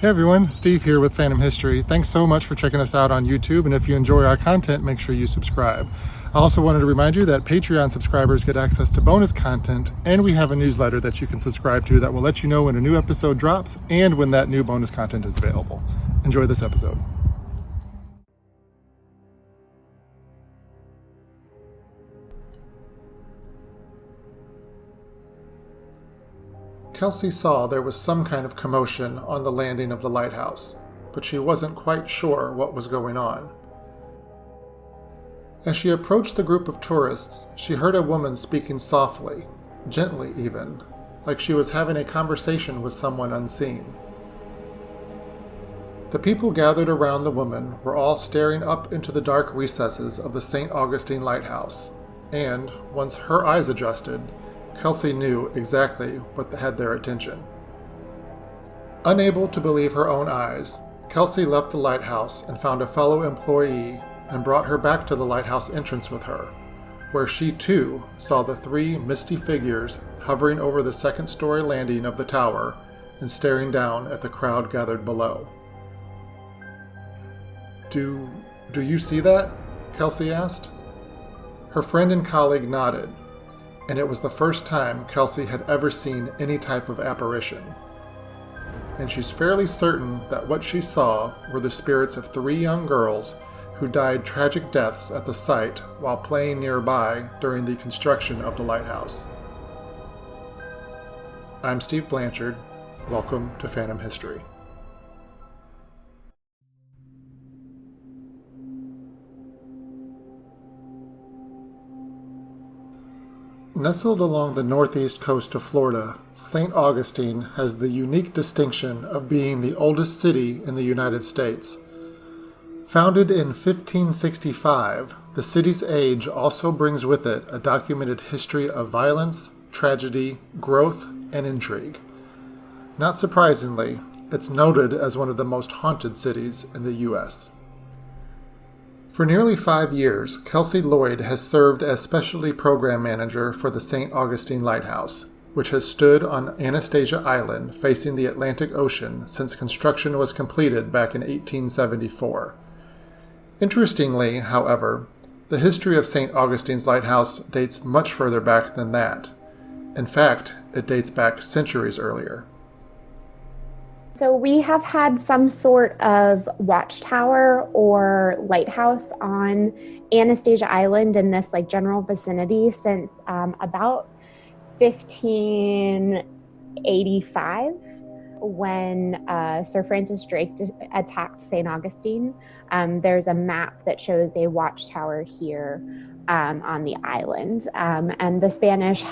Hey everyone, Steve here with Phantom History. Thanks so much for checking us out on YouTube, and if you enjoy our content, make sure you subscribe. I also wanted to remind you that Patreon subscribers get access to bonus content, and we have a newsletter that you can subscribe to that will let you know when a new episode drops and when that new bonus content is available. Enjoy this episode. Kelcie saw there was some kind of commotion on the landing of the lighthouse, but she wasn't quite sure what was going on. As she approached the group of tourists, she heard a woman speaking softly, gently even, like she was having a conversation with someone unseen. The people gathered around the woman were all staring up into the dark recesses of the St. Augustine Lighthouse, and, once her eyes adjusted, Kelcie knew exactly what had their attention. Unable to believe her own eyes, Kelcie left the lighthouse and found a fellow employee and brought her back to the lighthouse entrance with her, where she too saw the three misty figures hovering over the second-story landing of the tower and staring down at the crowd gathered below. Do you see that?" Kelcie asked. Her friend and colleague nodded, and it was the first time Kelcie had ever seen any type of apparition. And she's fairly certain that what she saw were the spirits of three young girls who died tragic deaths at the site while playing nearby during the construction of the lighthouse. I'm Steve Blanchard. Welcome to Phantom History. Nestled along the northeast coast of Florida, St. Augustine has the unique distinction of being the oldest city in the United States. Founded in 1565, the city's age also brings with it a documented history of violence, tragedy, growth, and intrigue. Not surprisingly, it's noted as one of the most haunted cities in the U.S. For nearly 5 years, Kelcie Lloyd has served as Specialty Program Manager for the St. Augustine Lighthouse, which has stood on Anastasia Island facing the Atlantic Ocean since construction was completed back in 1874. Interestingly, however, the history of St. Augustine's Lighthouse dates much further back than that. In fact, it dates back centuries earlier. So we have had some sort of watchtower or lighthouse on Anastasia Island in this general vicinity since about 1585 when Sir Francis Drake attacked St. Augustine. There's a map that shows a watchtower here on the island. And the Spanish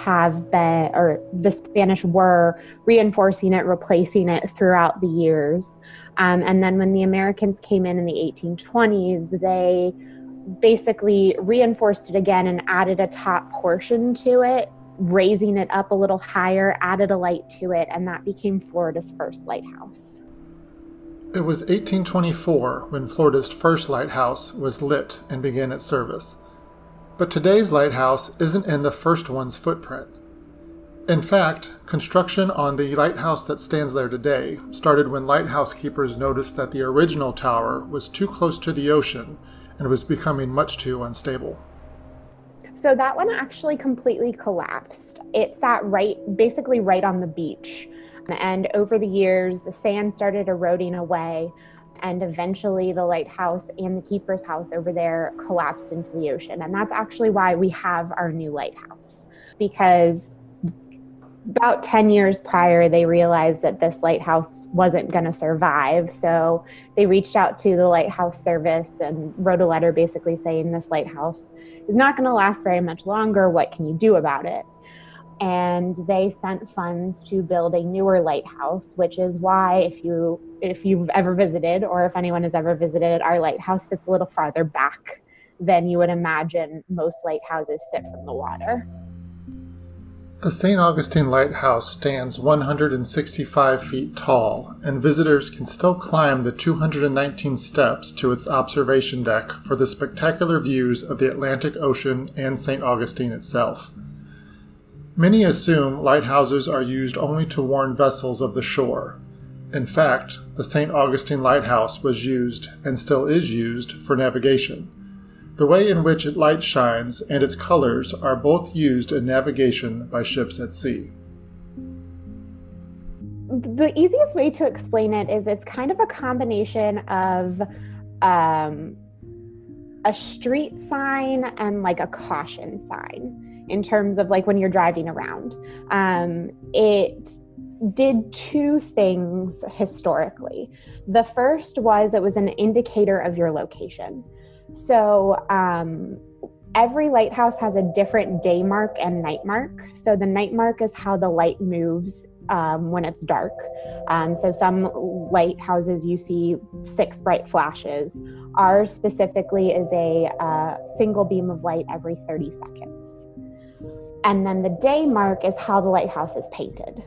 were reinforcing it, replacing it throughout the years. And then when the Americans came in the 1820s, they basically reinforced it again and added a top portion to it, raising it up a little higher, added a light to it, and that became Florida's first lighthouse. It was 1824 when Florida's first lighthouse was lit and began its service. But today's lighthouse isn't in the first one's footprint. In fact, construction on the lighthouse that stands there today started when lighthouse keepers noticed that the original tower was too close to the ocean and was becoming much too unstable. So that one actually completely collapsed. It sat basically right on the beach. And over the years, the sand started eroding away. And eventually the lighthouse and the keeper's house over there collapsed into the ocean. And that's actually why we have our new lighthouse. Because about 10 years prior, they realized that this lighthouse wasn't going to survive. So they reached out to the lighthouse service and wrote a letter basically saying this lighthouse is not going to last very much longer. What can you do about it? And they sent funds to build a newer lighthouse, which is why if you've ever visited, or if anyone has ever visited, our lighthouse sits a little farther back than you would imagine most lighthouses sit from the water. The St. Augustine Lighthouse stands 165 feet tall, and visitors can still climb the 219 steps to its observation deck for the spectacular views of the Atlantic Ocean and St. Augustine itself. Many assume lighthouses are used only to warn vessels of the shore, In fact, the St. Augustine Lighthouse was used, and still is used, for navigation. The way in which its light shines and its colors are both used in navigation by ships at sea. The easiest way to explain it is it's kind of a combination of a street sign and like a caution sign in terms of like when you're driving around. It did two things historically. The first was it was an indicator of your location. So every lighthouse has a different day mark and night mark. So the night mark is how the light moves when it's dark. So some lighthouses you see 6 bright flashes. Ours specifically is a single beam of light every 30 seconds. And then the day mark is how the lighthouse is painted.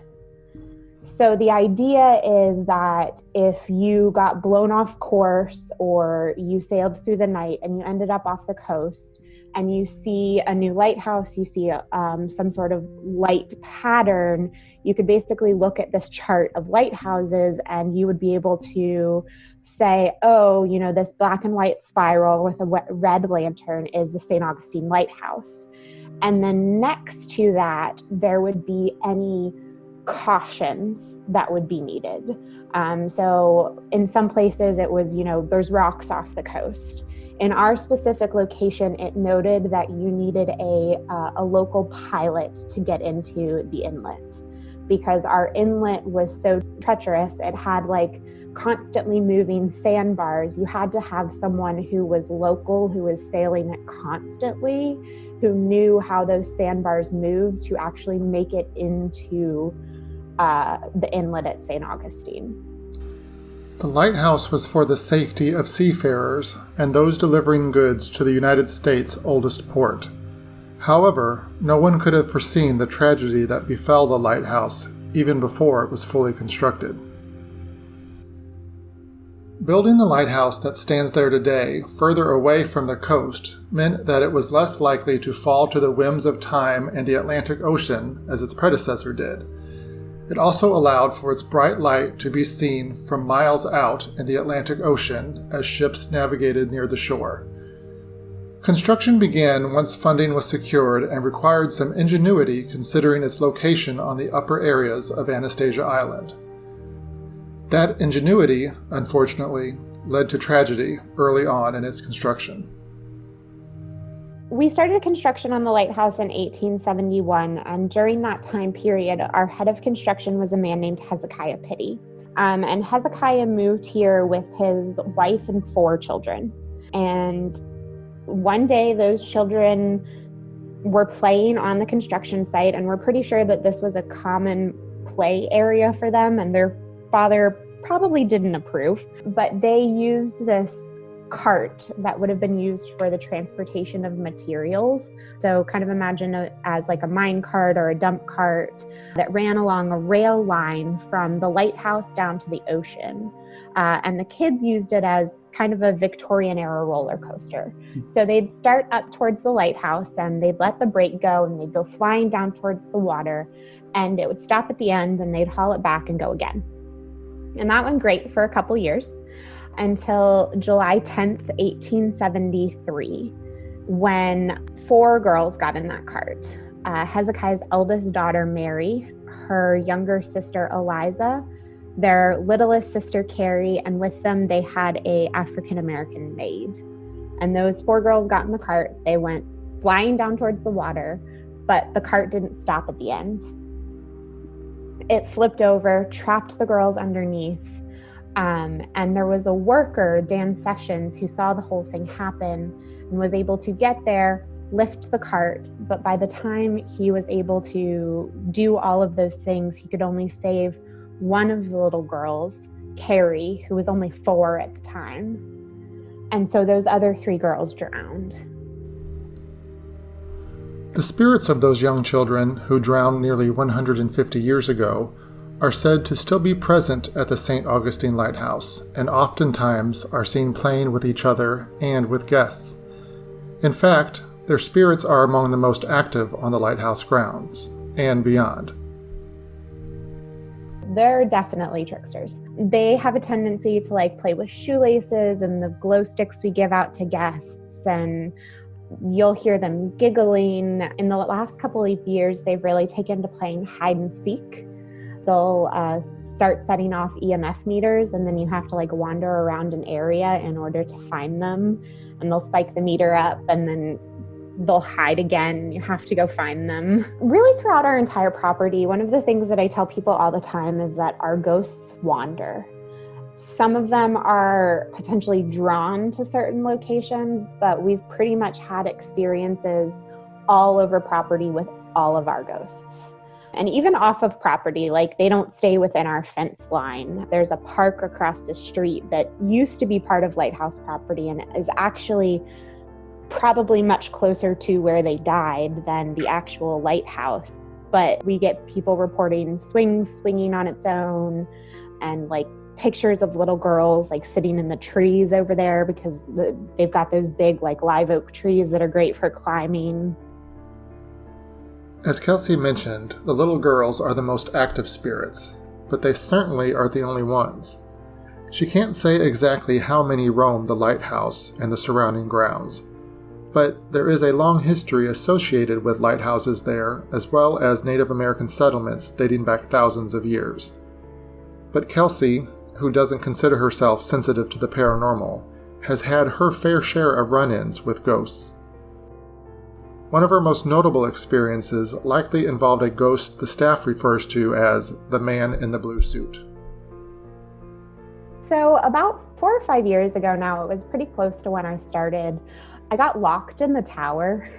So the idea is that if you got blown off course or you sailed through the night and you ended up off the coast and you see a new lighthouse, you see some sort of light pattern, you could basically look at this chart of lighthouses and you would be able to say, oh, you know, this black and white spiral with a red lantern is the St. Augustine Lighthouse. And then next to that, there would be any cautions that would be needed. So in some places it was, you know, there's rocks off the coast. In our specific location, it noted that you needed a local pilot to get into the inlet because our inlet was so treacherous. It had like constantly moving sandbars. You had to have someone who was local, who was sailing it constantly, who knew how those sandbars moved to actually make it into the inlet at St. Augustine. The lighthouse was for the safety of seafarers and those delivering goods to the United States' oldest port. However, no one could have foreseen the tragedy that befell the lighthouse even before it was fully constructed. Building the lighthouse that stands there today, further away from the coast, meant that it was less likely to fall to the whims of time and the Atlantic Ocean as its predecessor did. It also allowed for its bright light to be seen from miles out in the Atlantic Ocean as ships navigated near the shore. Construction began once funding was secured and required some ingenuity considering its location on the upper areas of Anastasia Island. That ingenuity, unfortunately, led to tragedy early on in its construction. We started construction on the lighthouse in 1871, and during that time period, our head of construction was a man named Hezekiah Pitty. And Hezekiah moved here with his wife and 4 children. And one day, those children were playing on the construction site, and we're pretty sure that this was a common play area for them, and their father probably didn't approve, but they used this cart that would have been used for the transportation of materials. So kind of imagine it as like a mine cart or a dump cart that ran along a rail line from the lighthouse down to the ocean. And the kids used it as kind of a Victorian era roller coaster. So they'd start up towards the lighthouse and they'd let the brake go and they'd go flying down towards the water, and it would stop at the end and they'd haul it back and go again. And that went great for a couple years until July 10th, 1873, when 4 girls got in that cart. Hezekiah's eldest daughter, Mary, her younger sister, Eliza, their littlest sister, Carrie, and with them they had a African-American maid. And those 4 girls got in the cart. They went flying down towards the water, but the cart didn't stop at the end. It flipped over, trapped the girls underneath. And there was a worker, Dan Sessions, who saw the whole thing happen and was able to get there, lift the cart. But by the time he was able to do all of those things, he could only save one of the little girls, Carrie, who was only 4 at the time. And so those other 3 girls drowned. The spirits of those young children who drowned nearly 150 years ago are said to still be present at the St. Augustine Lighthouse, and oftentimes are seen playing with each other and with guests. In fact, their spirits are among the most active on the lighthouse grounds, and beyond. they're definitely tricksters. They have a tendency to like play with shoelaces and the glow sticks we give out to guests, and you'll hear them giggling. In the last couple of years, they've really taken to playing hide and seek. They'll start setting off EMF meters, and then you have to like wander around an area in order to find them. And they'll spike the meter up, and then they'll hide again. You have to go find them. Really, throughout our entire property, one of the things that I tell people all the time is that our ghosts wander. Some of them are potentially drawn to certain locations, but we've pretty much had experiences all over property with all of our ghosts. And even off of property, like they don't stay within our fence line. There's a park across the street that used to be part of Lighthouse property and is actually probably much closer to where they died than the actual lighthouse. But we get people reporting swings swinging on its own, and like pictures of little girls like sitting in the trees over there because they've got those big like live oak trees that are great for climbing. As Kelcie mentioned, the little girls are the most active spirits, but they certainly are the only ones. She can't say exactly how many roam the lighthouse and the surrounding grounds, but there is a long history associated with lighthouses there, as well as Native American settlements dating back thousands of years. But Kelcie, who doesn't consider herself sensitive to the paranormal, has had her fair share of run-ins with ghosts. One of her most notable experiences likely involved a ghost the staff refers to as the man in the blue suit. So about 4 or 5 years ago now, it was pretty close to when I started, I got locked in the tower.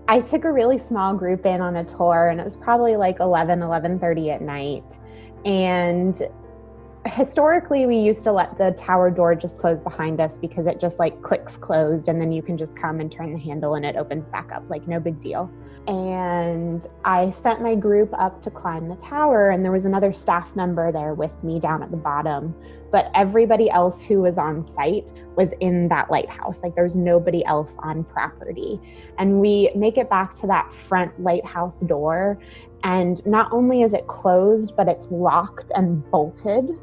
I took a really small group in on a tour, and it was probably like 11:30 at night. And historically, we used to let the tower door just close behind us because it just like clicks closed, and then you can just come and turn the handle and it opens back up, like no big deal. And I sent my group up to climb the tower, and there was another staff member there with me down at the bottom. But everybody else who was on site was in that lighthouse. Like there's nobody else on property. And we make it back to that front lighthouse door, and not only is it closed, but it's locked and bolted,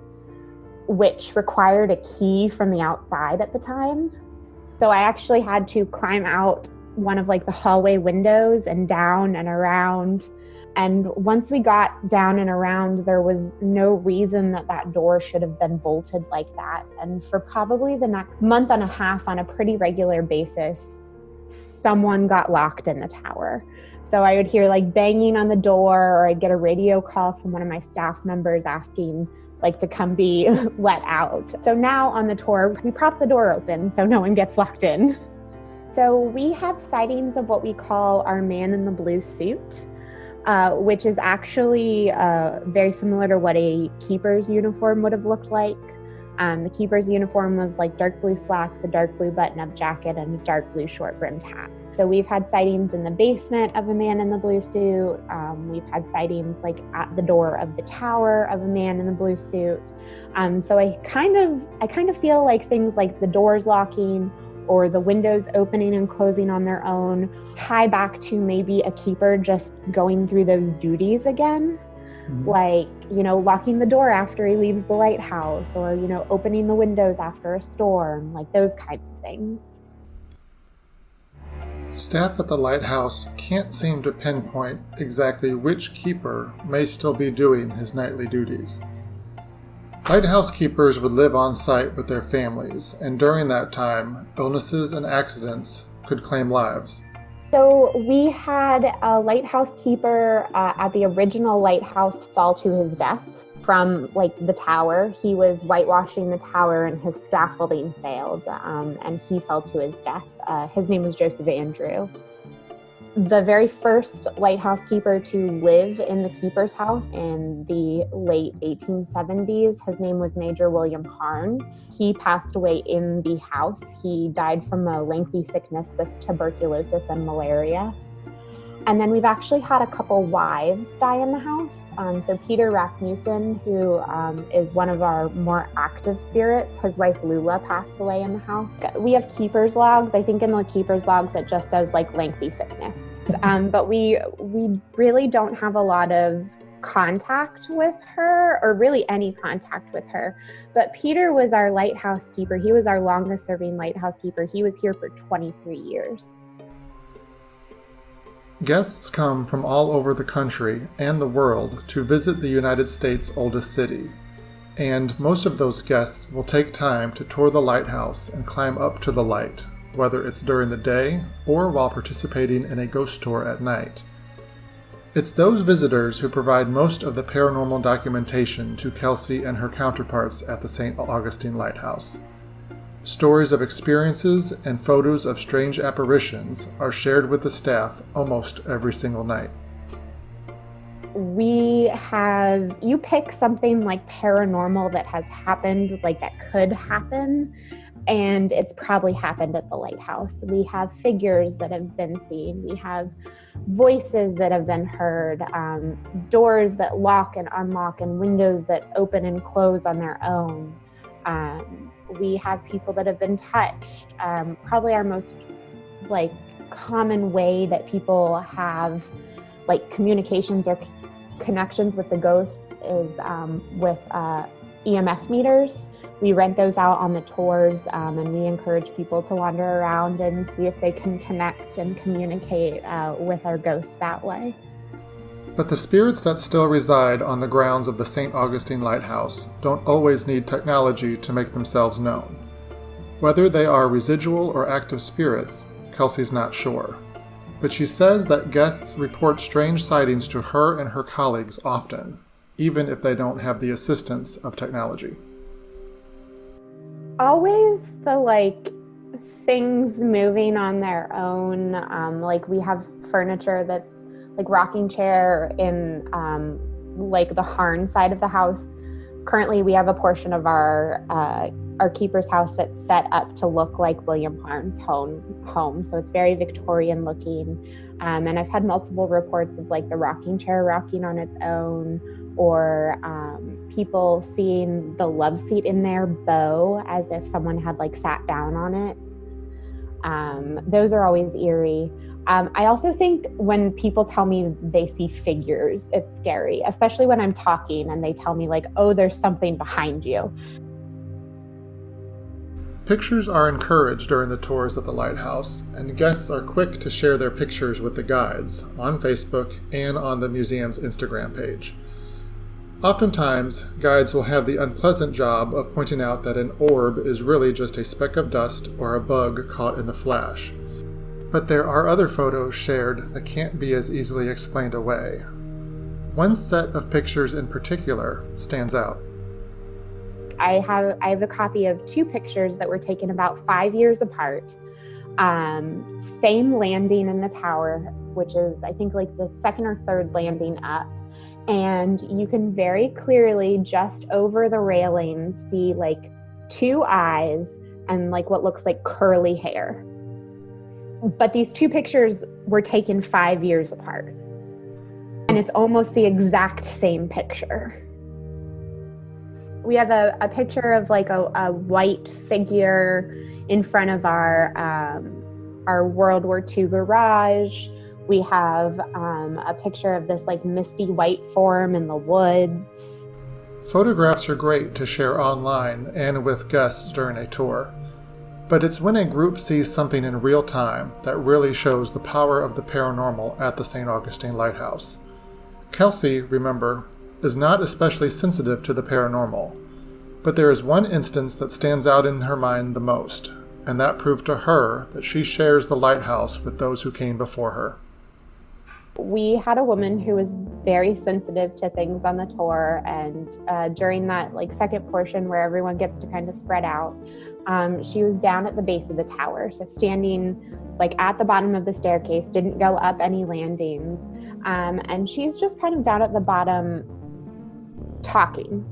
which required a key from the outside at the time. So I actually had to climb out one of like the hallway windows and down and around. And once we got down and around, there was no reason that that door should have been bolted like that. And for probably the next month and a half, on a pretty regular basis, someone got locked in the tower. So I would hear like banging on the door, or I'd get a radio call from one of my staff members asking like to come be let out. So now on the tour, we prop the door open so no one gets locked in. So we have sightings of what we call our man in the blue suit, which is actually very similar to what a keeper's uniform would have looked like. The keeper's uniform was like dark blue slacks, a dark blue button-up jacket, and a dark blue short-brimmed hat. So we've had sightings in the basement of a man in the blue suit. We've had sightings like at the door of the tower of a man in the blue suit. So I kind of feel like things like the doors locking or the windows opening and closing on their own tie back to maybe a keeper just going through those duties again. Like, locking the door after he leaves the lighthouse, or, opening the windows after a storm, like those kinds of things. Staff at the lighthouse can't seem to pinpoint exactly which keeper may still be doing his nightly duties. Lighthouse keepers would live on site with their families, and during that time, illnesses and accidents could claim lives. So we had a lighthouse keeper at the original lighthouse fall to his death from the tower. He was whitewashing the tower and his scaffolding failed, and he fell to his death. His name was Joseph Andrew. The very first lighthouse keeper to live in the keeper's house in the late 1870s, his name was Major William Harn. He passed away in the house. He died from a lengthy sickness with tuberculosis and malaria. And then we've actually had a couple wives die in the house. So Peter Rasmussen, who is one of our more active spirits, his wife Lula passed away in the house. We have keeper's logs. I think in the keeper's logs it just says lengthy sickness. But we really don't have a lot of contact with her, or really any contact with her. But Peter was our lighthouse keeper. He was our longest serving lighthouse keeper. He was here for 23 years. Guests come from all over the country and the world to visit the United States' oldest city. And most of those guests will take time to tour the lighthouse and climb up to the light, whether it's during the day or while participating in a ghost tour at night. It's those visitors who provide most of the paranormal documentation to Kelcie and her counterparts at the St. Augustine Lighthouse. Stories of experiences and photos of strange apparitions are shared with the staff almost every single night. You pick something like paranormal that has happened, like that could happen, and it's probably happened at the lighthouse. We have figures that have been seen. We have voices that have been heard, doors that lock and unlock, and windows that open and close on their own. We have people that have been touched. Probably our most common way that people have communications or connections with the ghosts is with EMF meters. We rent those out on the tours, and we encourage people to wander around and see if they can connect and communicate with our ghosts that way. But the spirits that still reside on the grounds of the St. Augustine Lighthouse don't always need technology to make themselves known. Whether they are residual or active spirits, Kelcie's not sure. But she says that guests report strange sightings to her and her colleagues often, even if they don't have the assistance of technology. Always the things moving on their own. We have furniture that's rocking chair in the Harn side of the house. Currently, we have a portion of our keeper's house that's set up to look like William Harn's home. So it's very Victorian looking. And I've had multiple reports of the rocking chair rocking on its own, or people seeing the love seat in there bow as if someone had sat down on it. Those are always eerie. I also think when people tell me they see figures, it's scary, especially when I'm talking and they tell me oh, there's something behind you. Pictures are encouraged during the tours at the lighthouse, and guests are quick to share their pictures with the guides on Facebook and on the museum's Instagram page. Oftentimes, guides will have the unpleasant job of pointing out that an orb is really just a speck of dust or a bug caught in the flash. But there are other photos shared that can't be as easily explained away. One set of pictures in particular stands out. I have a copy of 2 pictures that were taken about 5 years apart. Same landing in the tower, which is I think the second or third landing up. And you can very clearly just over the railing see 2 eyes and what looks like curly hair. But these 2 pictures were taken 5 years apart. And it's almost the exact same picture. We have a picture of a white figure in front of our World War II garage. We have a picture of this misty white form in the woods. Photographs are great to share online and with guests during a tour. But it's when a group sees something in real time that really shows the power of the paranormal at the St. Augustine Lighthouse. Kelcie, remember, is not especially sensitive to the paranormal, but there is one instance that stands out in her mind the most, and that proved to her that she shares the lighthouse with those who came before her. We had a woman who was very sensitive to things on the tour, and during that second portion where everyone gets to kind of spread out, she was down at the base of the tower, so standing at the bottom of the staircase, didn't go up any landings, and she's just kind of down at the bottom talking,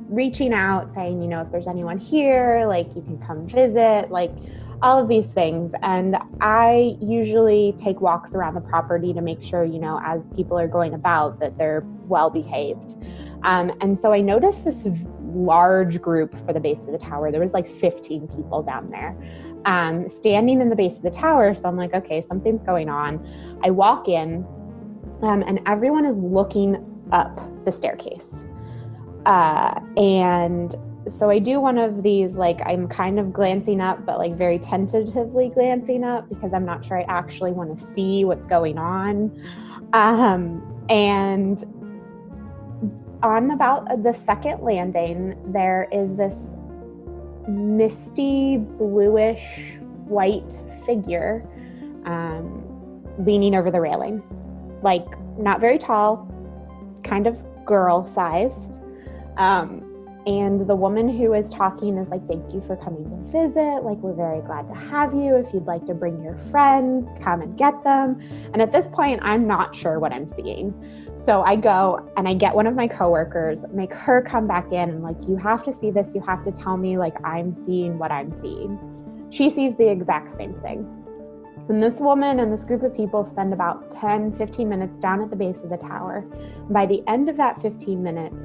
reaching out, saying, if there's anyone here, you can come visit, all of these things. And I usually take walks around the property to make sure, as people are going about, that they're well behaved. And so I noticed this large group for the base of the tower. There was 15 people down there, standing in the base of the tower. So I'm okay, something's going on. I walk in, and everyone is looking up the staircase. And so I do one of these, like, I'm kind of glancing up, but like very tentatively glancing up because I'm not sure I actually want to see what's going on. And on about the second landing, there is this misty bluish white figure leaning over the railing, like not very tall, kind of girl-sized. And the woman who is talking is like, thank you for coming to visit. Like, we're very glad to have you. If you'd like to bring your friends, come and get them. And at this point, I'm not sure what I'm seeing. So I go and I get one of my coworkers, make her come back in and like, you have to see this. You have to tell me like I'm seeing what I'm seeing. She sees the exact same thing. And this woman and this group of people spend about 10, 15 minutes down at the base of the tower. And by the end of that 15 minutes,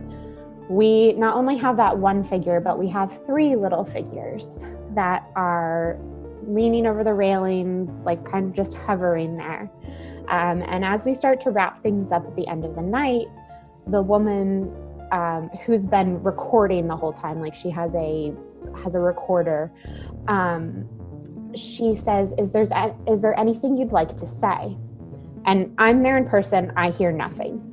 we not only have that one figure, but we have 3 little figures that are leaning over the railings, like kind of just hovering there. And as we start to wrap things up at the end of the night, the woman who's been recording the whole time, like she has a recorder, she says, is there anything you'd like to say? And I'm there in person, I hear nothing.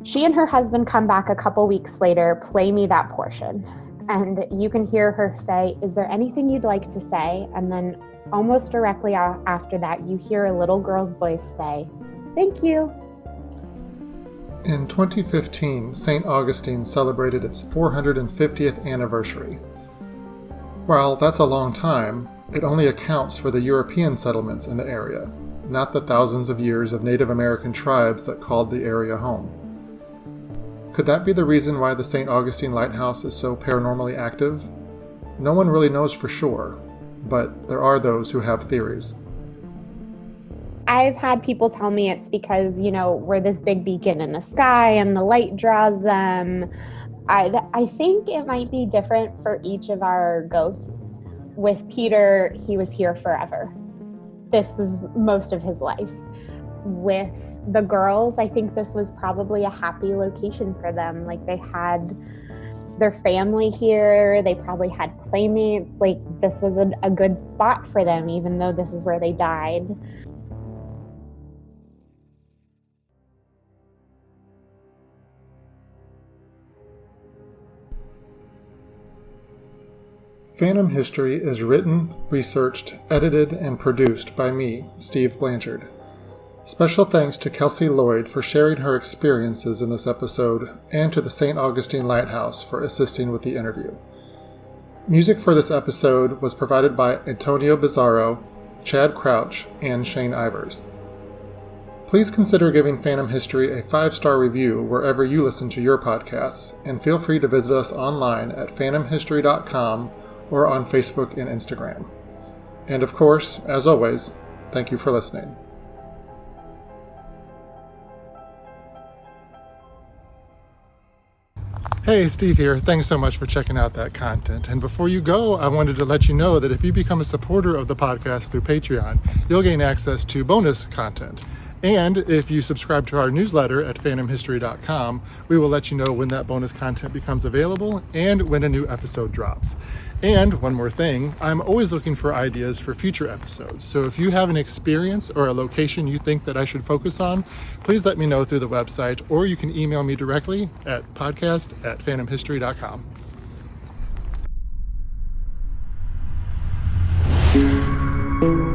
She and her husband come back a couple weeks later, play me that portion. And you can hear her say, is there anything you'd like to say? And then almost directly after that, you hear a little girl's voice say, thank you. In 2015, St. Augustine celebrated its 450th anniversary. While that's a long time, it only accounts for the European settlements in the area, not the thousands of years of Native American tribes that called the area home. Could that be the reason why the St. Augustine Lighthouse is so paranormally active? No one really knows for sure, but there are those who have theories. I've had people tell me it's because, we're this big beacon in the sky and the light draws them. I think it might be different for each of our ghosts. With Peter, he was here forever. This was most of his life. With the girls, I think this was probably a happy location for them. Like, they had their family here, they probably had playmates. Like, this was a good spot for them, even though this is where they died. Phantom History is written, researched, edited, and produced by me, Steve Blanchard. Special thanks to Kelcie Lloyd for sharing her experiences in this episode, and to the St. Augustine Lighthouse for assisting with the interview. Music for this episode was provided by Antonio Bizarro, Chad Crouch, and Shane Ivers. Please consider giving Phantom History a 5-star review wherever you listen to your podcasts, and feel free to visit us online at phantomhistory.com or on Facebook and Instagram. And of course, as always, thank you for listening. Hey, Steve here. Thanks so much for checking out that content. And before you go, I wanted to let you know that if you become a supporter of the podcast through Patreon, you'll gain access to bonus content. And if you subscribe to our newsletter at phantomhistory.com, we will let you know when that bonus content becomes available and when a new episode drops. And one more thing, I'm always looking for ideas for future episodes. So if you have an experience or a location you think that I should focus on, please let me know through the website, or you can email me directly at podcast@phantomhistory.com.